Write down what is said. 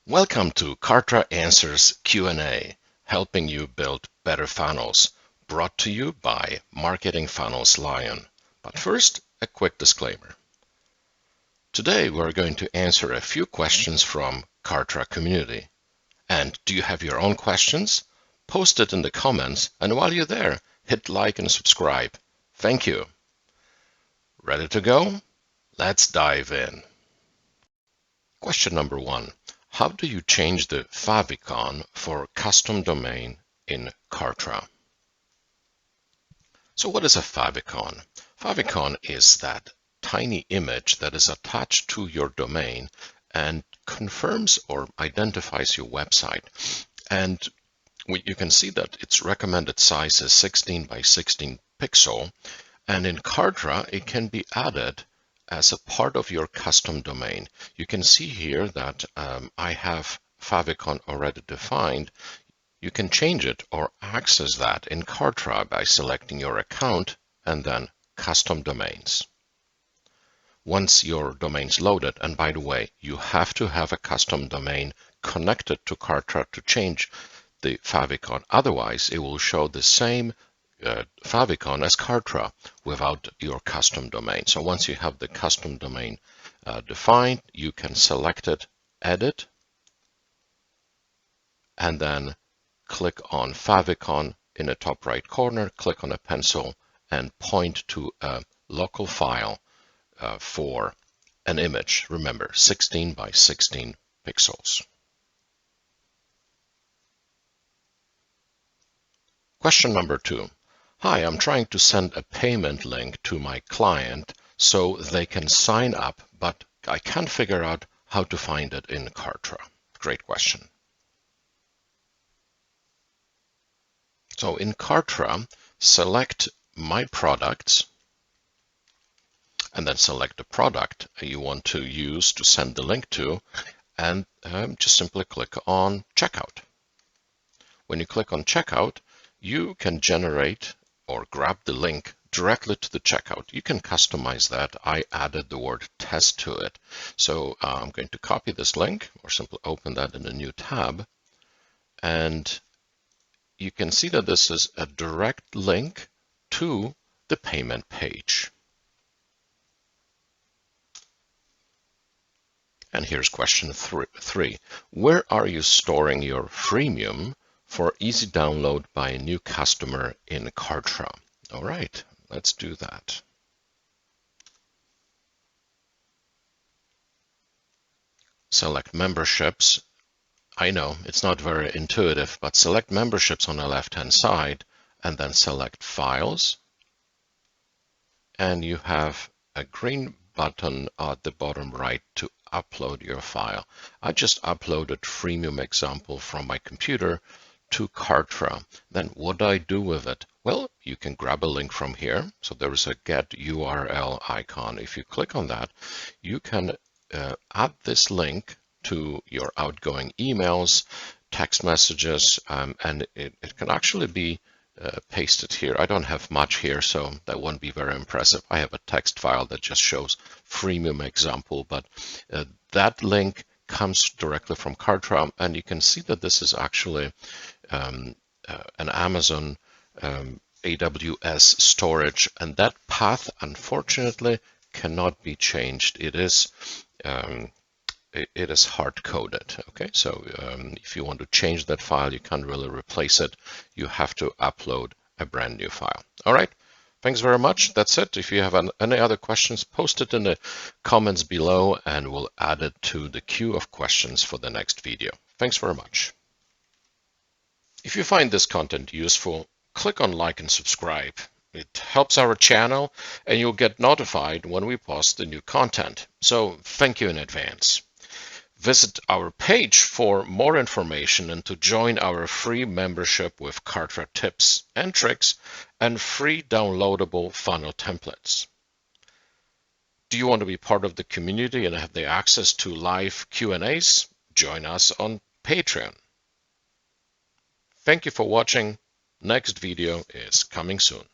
Welcome to Kartra Answers Q&A, helping you build better funnels, brought to you by Marketing Funnels Lion. But first, a quick disclaimer. Today, we're going to answer a few questions from Kartra Community. And do you have your own questions? Post it in the comments, and while you're there, hit like and subscribe. Thank you. Ready to go? Let's dive in. Question number 1. How do you change the favicon for custom domain in Kartra? So what is a favicon? Favicon is that tiny image that is attached to your domain and confirms or identifies your website. And you can see that its recommended size is 16 by 16 pixel. And in Kartra, it can be added as a part of your custom domain. You can see here that I have favicon already defined. You can change it or access that in Kartra by selecting your account and then custom domains. Once your domain's loaded, and by the way, you have to have a custom domain connected to Kartra to change the favicon. Otherwise, it will show the same favicon as Kartra without your custom domain. So once you have the custom domain defined, you can select it, edit, and then click on favicon in the top right corner, click on a pencil and point to a local file for an image. Remember, 16 by 16 pixels. Question number 2. Hi, I'm trying to send a payment link to my client so they can sign up, but I can't figure out how to find it in Kartra. Great question. So in Kartra, select My Products, and then select the product you want to use to send the link to, and just simply click on Checkout. When you click on Checkout, you can generate or grab the link directly to the checkout. You can customize that. I added the word test to it. So I'm going to copy this link or simply open that in a new tab. And you can see that this is a direct link to the payment page. And here's question 3. Where are you storing your freemium for easy download by a new customer in Kartra? All right, let's do that. Select memberships. I know it's not very intuitive, but select memberships on the left-hand side and then select files. And you have a green button at the bottom right to upload your file. I just uploaded freemium example from my computer to Kartra. Then what do I do with it? Well, you can grab a link from here. So there is a get URL icon. If you click on that, you can add this link to your outgoing emails, text messages, and it can actually be pasted here. I don't have much here, so that won't be very impressive. I have a text file that just shows freemium example, but that link comes directly from Kartra, and you can see that this is actually an Amazon AWS storage, and that path unfortunately cannot be changed. It is hard-coded. Okay, so if you want to change that file, you can't really replace it. You have to upload a brand new file. All right. Thanks very much. That's it. If you have any other questions, post it in the comments below and we'll add it to the queue of questions for the next video. Thanks very much. If you find this content useful, click on like and subscribe. It helps our channel and you'll get notified when we post the new content. So thank you in advance. Visit our page for more information and to join our free membership with Kartra tips and tricks and free downloadable funnel templates. Do you want to be part of the community and have the access to live Q&As? Join us on Patreon. Thank you for watching. Next video is coming soon.